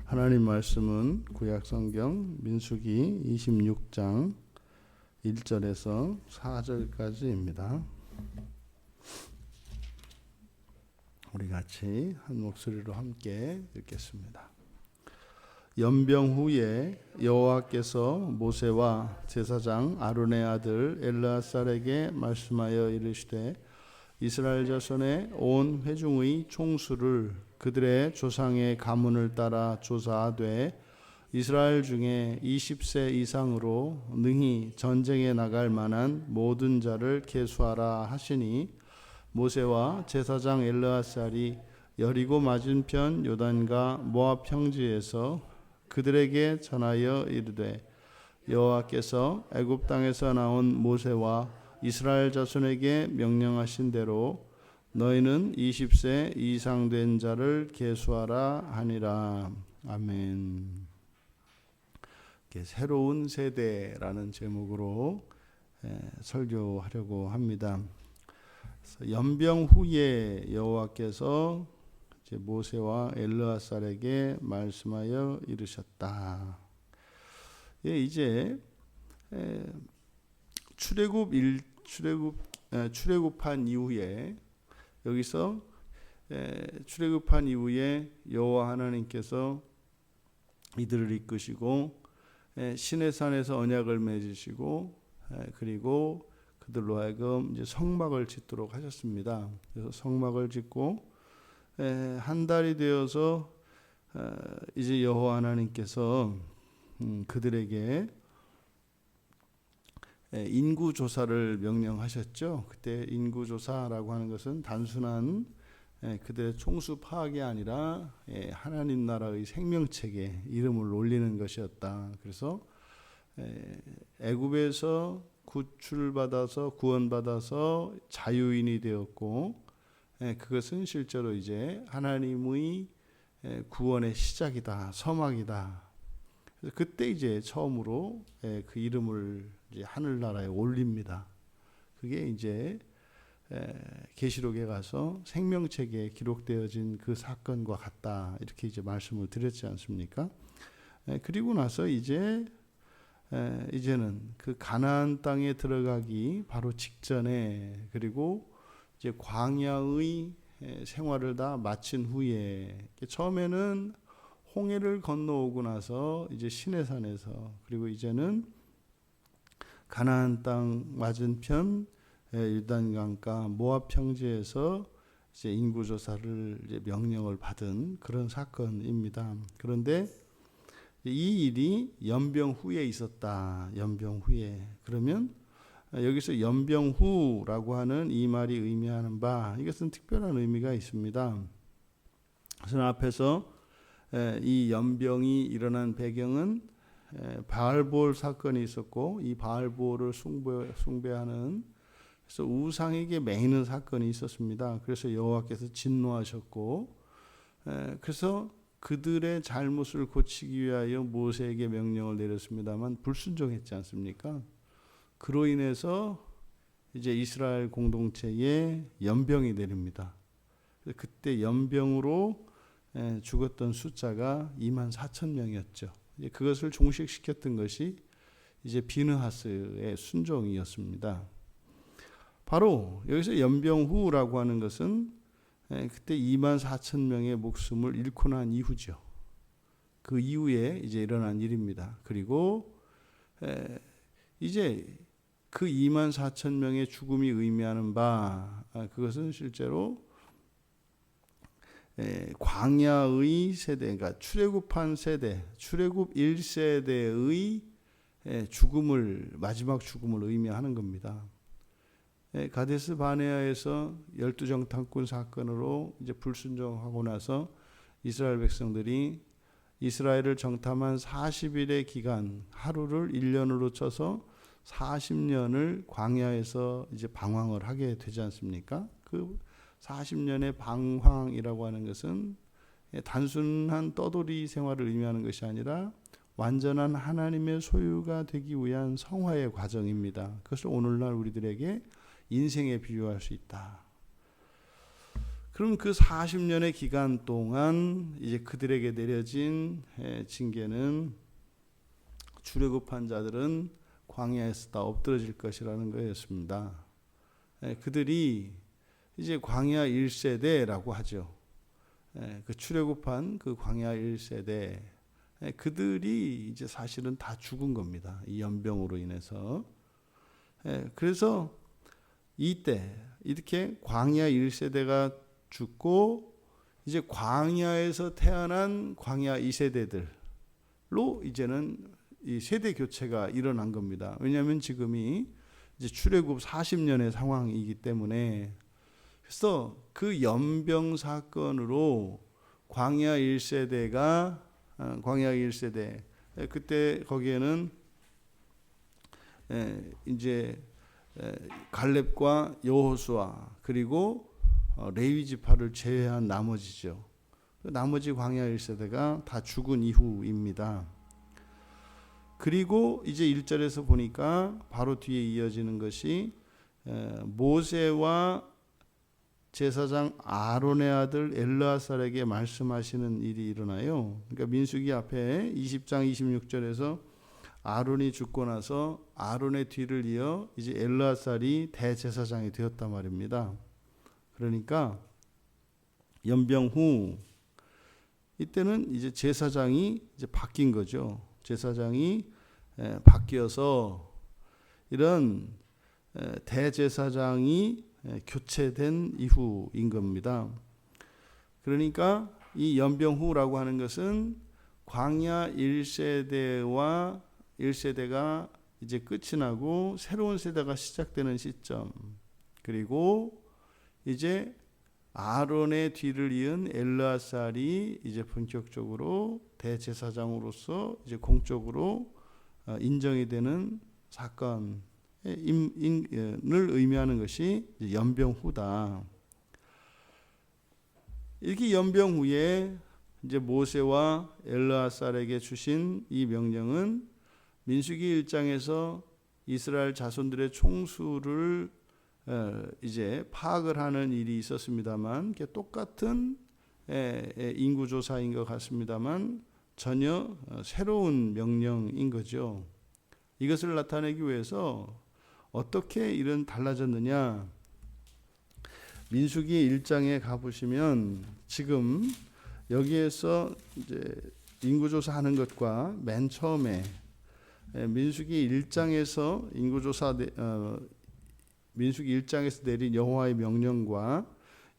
하나님 말씀은 구약성경 민수기 26장 1절에서 4절까지입니다. 우리 같이 한 목소리로 함께 읽겠습니다. 연병 후에 여호와께서 모세와 제사장 아론의 아들 엘르아살에게 말씀하여 이르시되 이스라엘 자손의 온 회중의 총수를 그들의 조상의 가문을 따라 조사하되 이스라엘 중에 20세 이상으로 능히 전쟁에 나갈 만한 모든 자를 계수하라 하시니 모세와 제사장 엘르아살이 여리고 맞은편 요단과 모압 평지에서 그들에게 전하여 이르되 여호와께서 애굽 땅에서 나온 모세와 이스라엘 자손에게 명령하신 대로 너희는 20세 이상 된 자를 계수하라 하니라. 아멘. 새로운 세대라는 제목으로 설교하려고 합니다. 연병 후에 여호와께서 모세와 엘르아살에게 말씀하여 이르셨다. 이제 출애굽한 이후에 여기서 출애굽한 이후에 여호와 하나님께서 이들을 이끄시고 시내산에서 언약을 맺으시고 그리고 그들로 하여금 이제 성막을 짓도록 하셨습니다. 그래서 성막을 짓고 한 달이 되어서 이제 여호와 하나님께서 그들에게 인구 조사를 명령하셨죠. 그때 인구 조사라고 하는 것은 단순한 그들의 총수 파악이 아니라 하나님 나라의 생명책에 이름을 올리는 것이었다. 그래서 애굽에서 구출받아서 구원받아서 자유인이 되었고 그것은 실제로 이제 하나님의 구원의 시작이다, 서막이다. 그래서 그때 이제 처음으로 그 이름을 이제 하늘나라에 올립니다. 그게 이제 계시록에 가서 생명책에 기록되어진 그 사건과 같다. 이렇게 이제 말씀을 드렸지 않습니까? 그리고 나서 이제는 그 가나안 땅에 들어가기 바로 직전에 그리고 이제 광야의 생활을 다 마친 후에 처음에는 홍해를 건너오고 나서 이제 시내산에서 그리고 이제는 가나안 땅 맞은편 요단강가 모압 평지에서 이제 인구 조사를 이제 명령을 받은 그런 사건입니다. 그런데 이 일이 연병 후에 있었다. 연병 후에. 그러면 여기서 연병 후라고 하는 이 말이 의미하는 바 이것은 특별한 의미가 있습니다. 그래서 앞에서 이 연병이 일어난 배경은 바알볼 사건이 있었고 이 바알볼을 숭배하는 그래서 우상에게 매이는 사건이 있었습니다. 그래서 여호와께서 진노하셨고 그래서 그들의 잘못을 고치기 위하여 모세에게 명령을 내렸습니다만 불순종했지 않습니까? 그로 인해서 이제 이스라엘 공동체에 연병이 내립니다. 그때 연병으로 죽었던 숫자가 24,000명이었죠. 그것을 종식시켰던 것이 이제 비느하스의 순종이었습니다. 바로 여기서 연병 후라고 하는 것은 그때 24,000명의 목숨을 잃고 난 이후죠. 그 이후에 이제 일어난 일입니다. 그리고 이제 그 24,000명의 죽음이 의미하는 바 그것은 실제로 광야의 세대, 그러니까 출애굽한 세대, 출애굽 1세대의 죽음을 마지막 죽음을 의미하는 겁니다. 가데스 바네아에서 12정탐꾼 사건으로 이제 불순종하고 나서 이스라엘 백성들이 이스라엘을 정탐한 40일의 기간, 하루를 1년으로 쳐서 40년을 광야에서 이제 방황을 하게 되지 않습니까? 그 40년의 방황이라고 하는 것은 단순한 떠돌이 생활을 의미하는 것이 아니라 완전한 하나님의 소유가 되기 위한 성화의 과정입니다. 그것을 오늘날 우리들에게 인생에 비유할 수 있다. 그럼 그 40년의 기간 동안 이제 그들에게 내려진 징계는 출애굽한 자들은 광야에서 다 엎드러질 것이라는 거였습니다. 그들이 이제 광야 1세대라고 하죠. 그 출애굽한 그 광야 1세대, 그들이 이제 사실은 다 죽은 겁니다. 이 연병으로 인해서. 그래서 이때 이렇게 광야 1세대가 죽고 이제 광야에서 태어난 광야 2세대들로 이제는 이 세대 교체가 일어난 겁니다. 왜냐하면 지금이 이제 출애굽 40년의 상황이기 때문에. 그래서 그 연병 사건으로 광야 1세대가 광야 1세대, 그때 거기에는 이제 갈렙과 여호수아 그리고 레위 지파를 제외한 나머지죠. 나머지 광야 1세대가 다 죽은 이후입니다. 그리고 이제 1절에서 보니까 바로 뒤에 이어지는 것이 모세와 제사장 아론의 아들 엘르아살에게 말씀하시는 일이 일어나요. 그러니까 민수기 앞에 20장 26절에서 아론이 죽고 나서 아론의 뒤를 이어 이제 엘르아살이 대제사장이 되었단 말입니다. 그러니까 연병 후 이때는 이제 제사장이 이제 바뀐 거죠. 제사장이 바뀌어서 이런 대제사장이 교체된 이후인 겁니다. 그러니까 이 연병 후라고 하는 것은 광야 1세대와 1세대가 이제 끝이 나고 새로운 세대가 시작되는 시점, 그리고 이제 아론의 뒤를 이은 엘르아살이 이제 본격적으로 대제사장으로서 이제 공적으로 인정이 되는 사건을 의미하는 것이 연병 후다. 이렇게 연병 후에 이제 모세와 엘르아살에게 주신 이 명령은 민수기 1장에서 이스라엘 자손들의 총수를 이제 파악을 하는 일이 있었습니다만, 똑같은 인구조사인 것 같습니다만 전혀 새로운 명령인 거죠. 이것을 나타내기 위해서 어떻게 이런 달라졌느냐? 민수기 1장에 가보시면 지금 여기에서 이제 인구조사하는 것과 맨 처음에 민수기 1장에서 민수기 1장에서 내린 여호와의 명령과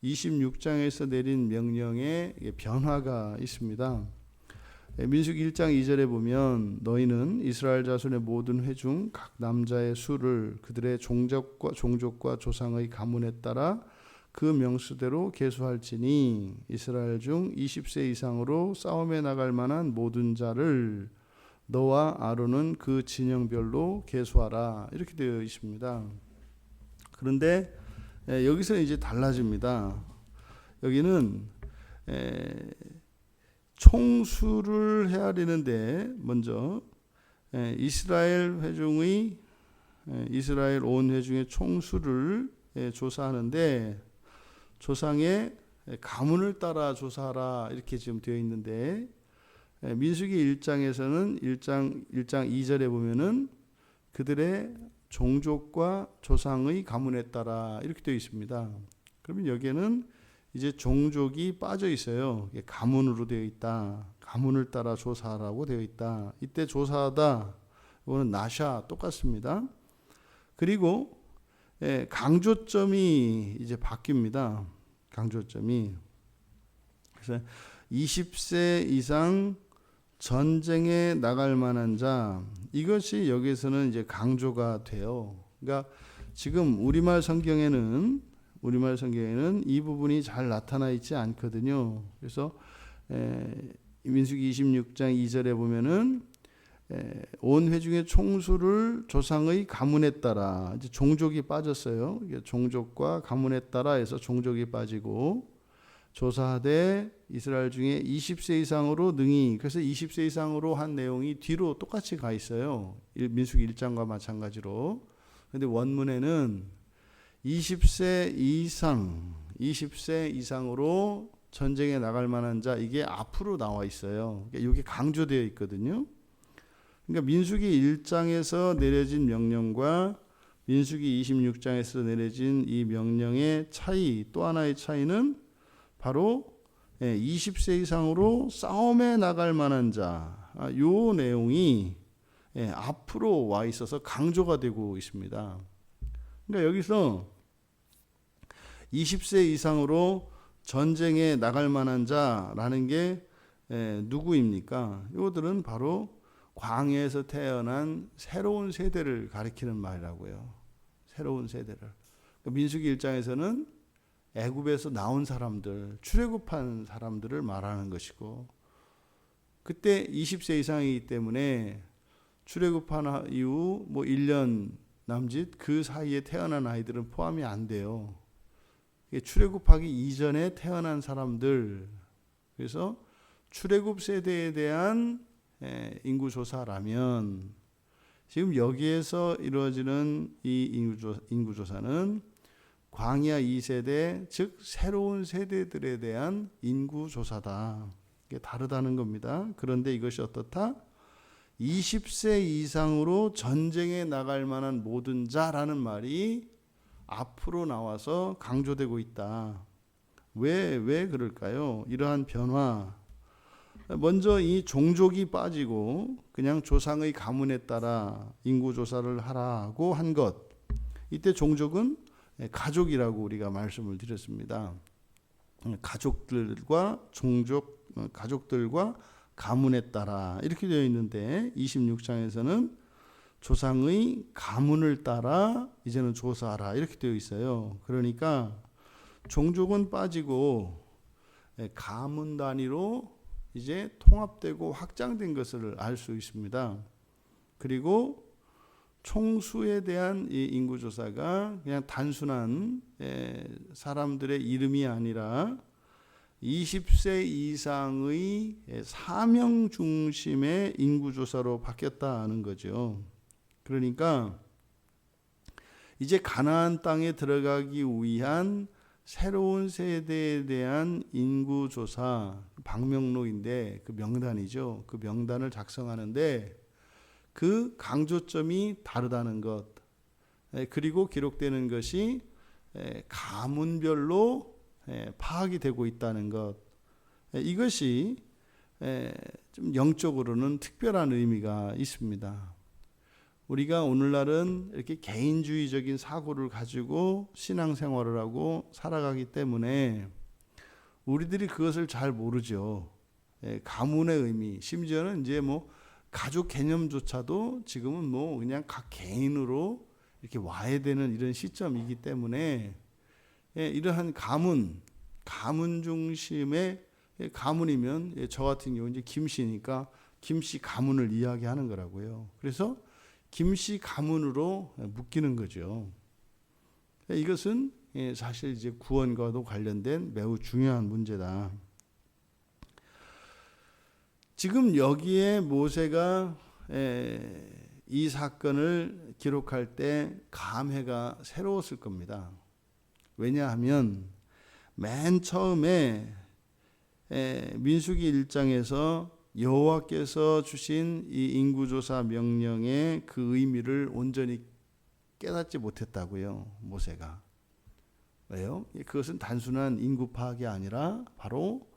26장에서 내린 명령의 변화가 있습니다. 민수기 1장 2절에 보면 너희는 이스라엘 자손의 모든 회 중 각 남자의 수를 그들의 종족과 조상의 가문에 따라 그 명수대로 계수할지니 이스라엘 중 20세 이상으로 싸움에 나갈 만한 모든 자를 너와 아론은 그 진영별로 계수하라, 이렇게 되어 있습니다. 그런데 여기서 이제 달라집니다. 여기는 총수를 헤아리는데 먼저 이스라엘 회중의 이스라엘 온 회중의 총수를 조사하는데 조상의 가문을 따라 조사하라, 이렇게 지금 되어 있는데 민수기 1장에서는 1장 2절에 보면은 그들의 종족과 조상의 가문에 따라 이렇게 되어 있습니다. 그러면 여기에는 이제 종족이 빠져 있어요. 가문으로 되어 있다. 가문을 따라 조사하라고 되어 있다. 이때 조사하다, 이거는 나샤 똑같습니다. 그리고 강조점이 이제 바뀝니다. 강조점이. 그래서 20세 이상 전쟁에 나갈 만한 자, 이것이 여기서는 이제 강조가 돼요. 그러니까 지금 우리말 성경에는 이 부분이 잘 나타나 있지 않거든요. 그래서 민수기 26장 2절에 보면은 온 회중의 총수를 조상의 가문에 따라, 이제 종족이 빠졌어요. 종족과 가문에 따라 해서 종족이 빠지고 조사하되 이스라엘 중에 20세 이상으로 능히, 그래서 20세 이상으로 한 내용이 뒤로 똑같이 가 있어요. 민수기 1장과 마찬가지로. 그런데 원문에는 20세 20세 이상으로 전쟁에 나갈 만한 자, 이게 앞으로 나와 있어요. 이게 강조되어 있거든요. 그러니까 민수기 1장에서 내려진 명령과 민수기 26장에서 내려진 이 명령의 차이, 또 하나의 차이는 바로 20세 이상으로 싸움에 나갈 만한 자, 요 내용이 앞으로 와 있어서 강조가 되고 있습니다. 그러니까 여기서 20세 이상으로 전쟁에 나갈 만한 자라는 게 누구입니까? 이들은 바로 광야에서 태어난 새로운 세대를 가리키는 말이라고요. 새로운 세대를. 민수기 1장에서는 애굽에서 나온 사람들, 출애굽한 사람들을 말하는 것이고, 그때 20세 이상이기 때문에 출애굽한 이후 1년 남짓 그 사이에 태어난 아이들은 포함이 안 돼요. 출애굽하기 이전에 태어난 사람들, 그래서 출애굽 세대에 대한 인구 조사라면 지금 여기에서 이루어지는 이 인구 조사는 광야 2세대, 즉 새로운 세대들에 대한 인구 조사다. 이게 다르다는 겁니다. 그런데 이것이 어떻다? 20세 이상으로 전쟁에 나갈 만한 모든 자라는 말이 앞으로 나와서 강조되고 있다. 왜 그럴까요? 이러한 변화. 먼저 이 종족이 빠지고 그냥 조상의 가문에 따라 인구 조사를 하라고 한 것. 이때 종족은 가족이라고 우리가 말씀을 드렸습니다. 가족들과 가문에 따라 이렇게 되어 있는데 26장에서는 조상의 가문을 따라 이제는 조사하라 이렇게 되어 있어요. 그러니까 종족은 빠지고 가문 단위로 이제 통합되고 확장된 것을 알 수 있습니다. 그리고 총수에 대한 이 인구조사가 그냥 단순한 사람들의 이름이 아니라 20세 이상의 사명 중심의 인구조사로 바뀌었다는 거죠. 그러니까 이제 가나안 땅에 들어가기 위한 새로운 세대에 대한 인구조사, 방명록인데 그 명단이죠. 그 명단을 작성하는데 그 강조점이 다르다는 것, 그리고 기록되는 것이 가문별로 파악이 되고 있다는 것, 이것이 좀 영적으로는 특별한 의미가 있습니다. 우리가 오늘날은 이렇게 개인주의적인 사고를 가지고 신앙생활을 하고 살아가기 때문에 우리들이 그것을 잘 모르죠. 가문의 의미, 심지어는 이제 가족 개념조차도 지금은 그냥 각 개인으로 이렇게 와야 되는 이런 시점이기 때문에 이러한 가문 중심의 가문이면 저 같은 경우 이제 김씨니까 김씨 가문을 이야기하는 거라고요. 그래서 김씨 가문으로 묶이는 거죠. 이것은 사실 이제 구원과도 관련된 매우 중요한 문제다. 지금 여기에 모세가 이 사건을 기록할 때 감회가 새로웠을 겁니다. 왜냐하면 맨 처음에 민수기 1장에서 여호와께서 주신 이 인구조사 명령의 그 의미를 온전히 깨닫지 못했다고요, 모세가. 왜요? 그것은 단순한 인구 파악이 아니라 바로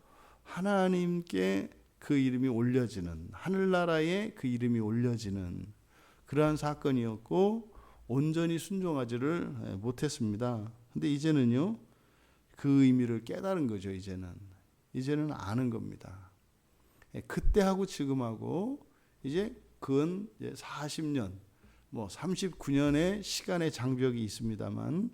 하나님께 그 이름이 올려지는, 하늘나라에 그 이름이 올려지는 그러한 사건이었고 온전히 순종하지를 못했습니다. 근데 이제는요, 그 의미를 깨달은 거죠. 이제는 아는 겁니다. 그때하고 지금하고 이제 근 40년, 39년의 시간의 장벽이 있습니다만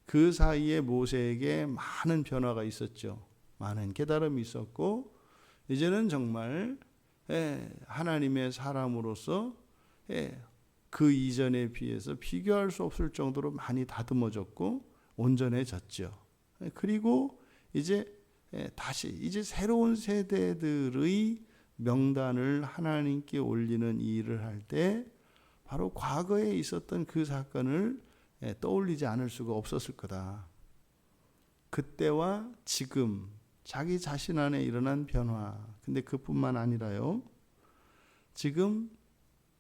그 사이에 모세에게 많은 변화가 있었죠. 많은 깨달음이 있었고 이제는 정말 하나님의 사람으로서 그 이전에 비해서 비교할 수 없을 정도로 많이 다듬어졌고 온전해졌죠. 그리고 이제 다시 이제 새로운 세대들의 명단을 하나님께 올리는 일을 할 때 바로 과거에 있었던 그 사건을 떠올리지 않을 수가 없었을 거다. 그때와 지금 자기 자신 안에 일어난 변화. 근데 그뿐만 아니라요. 지금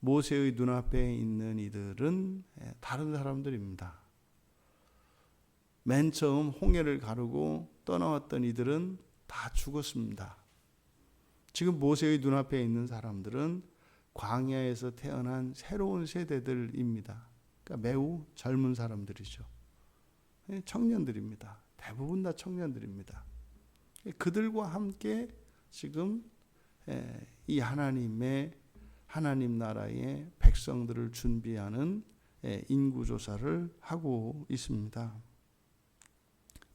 모세의 눈앞에 있는 이들은 다른 사람들입니다. 맨 처음 홍해를 가르고 떠나왔던 이들은 다 죽었습니다. 지금 모세의 눈앞에 있는 사람들은 광야에서 태어난 새로운 세대들입니다. 그러니까 매우 젊은 사람들이죠. 청년들입니다. 대부분 다 청년들입니다. 그들과 함께 지금 이 하나님 나라의 백성들을 준비하는 인구조사를 하고 있습니다.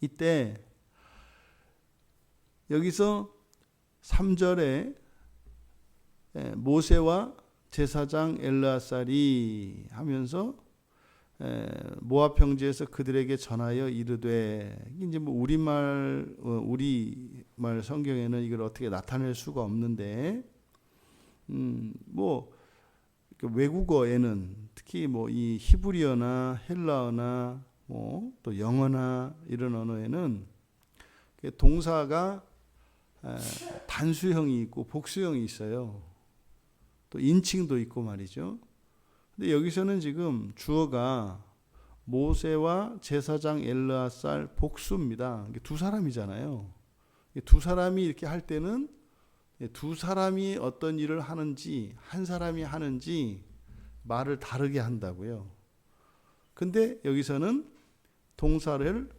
이때 여기서 3절에 모세와 제사장 엘르아살이 하면서 모압 평지에서 그들에게 전하여 이르되, 이제 뭐 우리말 성경에는 이걸 어떻게 나타낼 수가 없는데, 뭐 외국어에는 특히 뭐 이 히브리어나 헬라어나 뭐 또 영어나 이런 언어에는 동사가 단수형이 있고 복수형이 있어요. 또 인칭도 있고 말이죠. 근데 여기서는 지금 주어가 모세와 제사장 엘르아살 복수입니다. 두 사람이잖아요. 두 사람이 이렇게 할 때는 두 사람이 어떤 일을 하는지 한 사람이 하는지 말을 다르게 한다고요. 근데 여기서는 동사를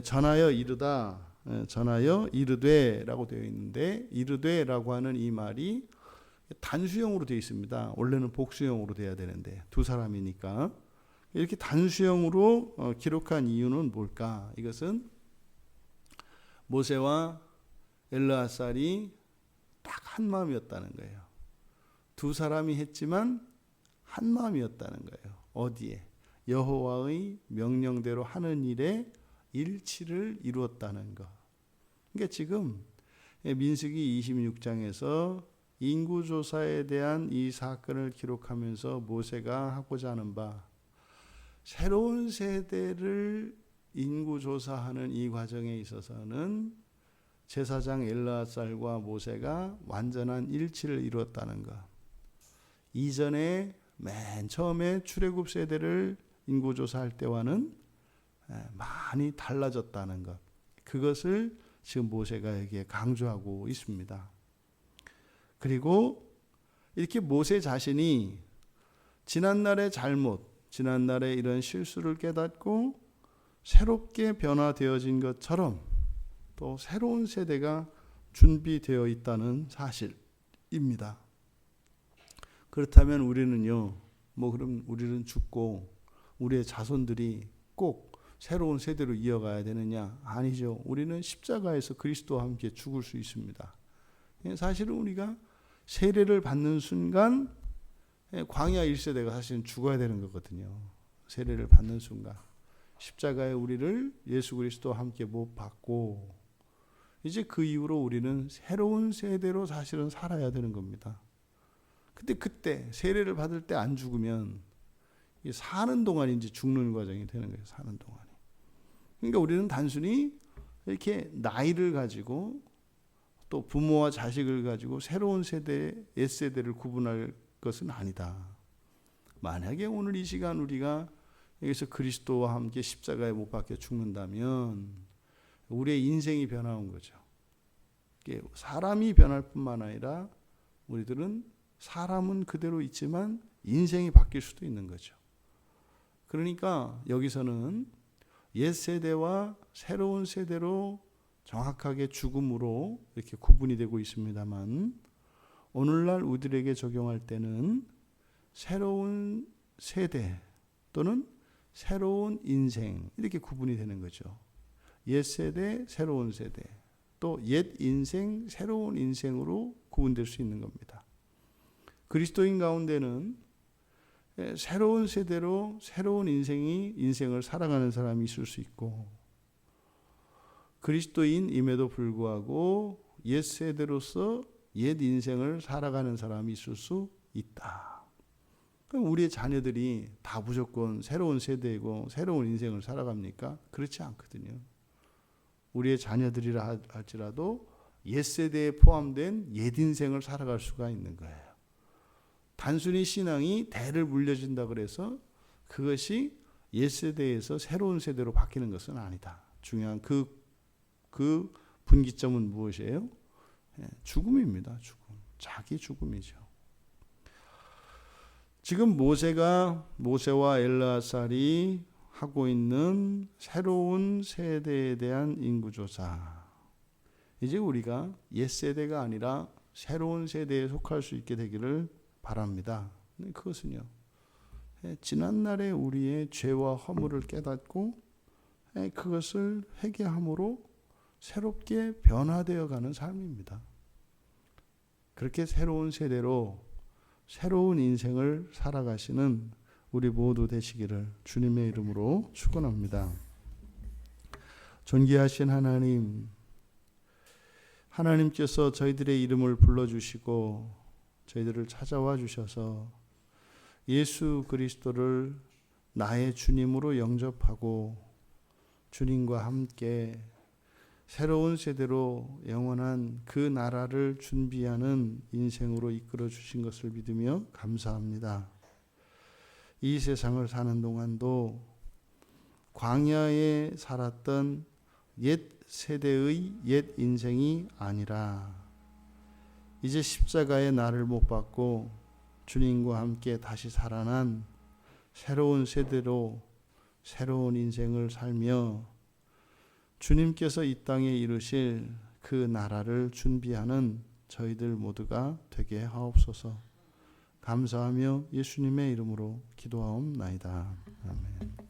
전하여 이르다, 전하여 이르되라고 되어 있는데, 이르되라고 하는 이 말이 단수형으로 되어 있습니다. 원래는 복수형으로 돼야 되는데 두 사람이니까 이렇게 단수형으로 기록한 이유는 뭘까? 이것은 모세와 엘르아살이 딱 한 마음이었다는 거예요. 두 사람이 했지만 한 마음이었다는 거예요. 어디에? 여호와의 명령대로 하는 일에 일치를 이루었다는 것. 그러니까 지금 민수기 26장에서 인구조사에 대한 이 사건을 기록하면서 모세가 하고자 하는 바, 새로운 세대를 인구조사하는 이 과정에 있어서는 제사장 엘르아살과 모세가 완전한 일치를 이루었다는 것. 이전에 맨 처음에 출애굽 세대를 인구조사할 때와는 많이 달라졌다는 것. 그것을 지금 모세가 여기에 강조하고 있습니다. 그리고 이렇게 모세 자신이 지난날의 잘못, 지난날의 이런 실수를 깨닫고 새롭게 변화되어진 것처럼 또 새로운 세대가 준비되어 있다는 사실입니다. 그렇다면 우리는요, 뭐 그럼 우리는 죽고 우리의 자손들이 꼭 새로운 세대로 이어가야 되느냐? 아니죠. 우리는 십자가에서 그리스도와 함께 죽을 수 있습니다. 사실은 우리가 세례를 받는 순간 광야 1세대가 사실은 죽어야 되는 거거든요. 세례를 받는 순간 십자가에 우리를 예수 그리스도와 함께 못 박고 이제 그 이후로 우리는 새로운 세대로 사실은 살아야 되는 겁니다. 근데 그때 세례를 받을 때 안 죽으면 사는 동안 이제 죽는 과정이 되는 거예요. 사는 동안이. 그러니까 우리는 단순히 이렇게 나이를 가지고 또 부모와 자식을 가지고 새로운 세대, 옛세대를 구분할 것은 아니다. 만약에 오늘 이 시간 우리가 여기서 그리스도와 함께 십자가에 못 박혀 죽는다면 우리의 인생이 변화한 거죠. 사람이 변할 뿐만 아니라 우리들은 사람은 그대로 있지만 인생이 바뀔 수도 있는 거죠. 그러니까 여기서는 옛 세대와 새로운 세대로 정확하게 죽음으로 이렇게 구분이 되고 있습니다만, 오늘날 우리들에게 적용할 때는 새로운 세대 또는 새로운 인생 이렇게 구분이 되는 거죠. 옛 세대, 새로운 세대, 또 옛 인생, 새로운 인생으로 구분될 수 있는 겁니다. 그리스도인 가운데는 새로운 세대로 새로운 인생을 살아가는 사람이 있을 수 있고, 그리스도인임에도 불구하고 옛 세대로서 옛 인생을 살아가는 사람이 있을 수 있다. 그럼 우리의 자녀들이 다 무조건 새로운 세대이고 새로운 인생을 살아갑니까? 그렇지 않거든요. 우리의 자녀들이라 할지라도 옛세대에 포함된 옛인생을 살아갈 수가 있는 거예요. 단순히 신앙이 대를 물려진다 그래서 그것이 옛세대에서 새로운 세대로 바뀌는 것은 아니다. 중요한 그 분기점은 무엇이에요? 죽음입니다. 죽음. 자기 죽음이죠. 지금 모세와 엘르아살이 하고 있는 새로운 세대에 대한 인구조사. 이제 우리가 옛세대가 아니라 새로운 세대에 속할 수 있게 되기를 바랍니다. 그것은요, 지난날의 우리의 죄와 허물을 깨닫고 그것을 회개함으로 새롭게 변화되어 가는 삶입니다. 그렇게 새로운 세대로 새로운 인생을 살아가시는 우리 모두 되시기를 주님의 이름으로 축원합니다. 존귀하신 하나님께서 저희들의 이름을 불러주시고 저희들을 찾아와 주셔서 예수 그리스도를 나의 주님으로 영접하고 주님과 함께 새로운 세대로 영원한 그 나라를 준비하는 인생으로 이끌어 주신 것을 믿으며 감사합니다. 이 세상을 사는 동안도 광야에 살았던 옛 세대의 옛 인생이 아니라 이제 십자가의 나를 못 받고 주님과 함께 다시 살아난 새로운 세대로 새로운 인생을 살며 주님께서 이 땅에 이루실 그 나라를 준비하는 저희들 모두가 되게 하옵소서. 감사하며 예수님의 이름으로 기도하옵나이다. 아멘.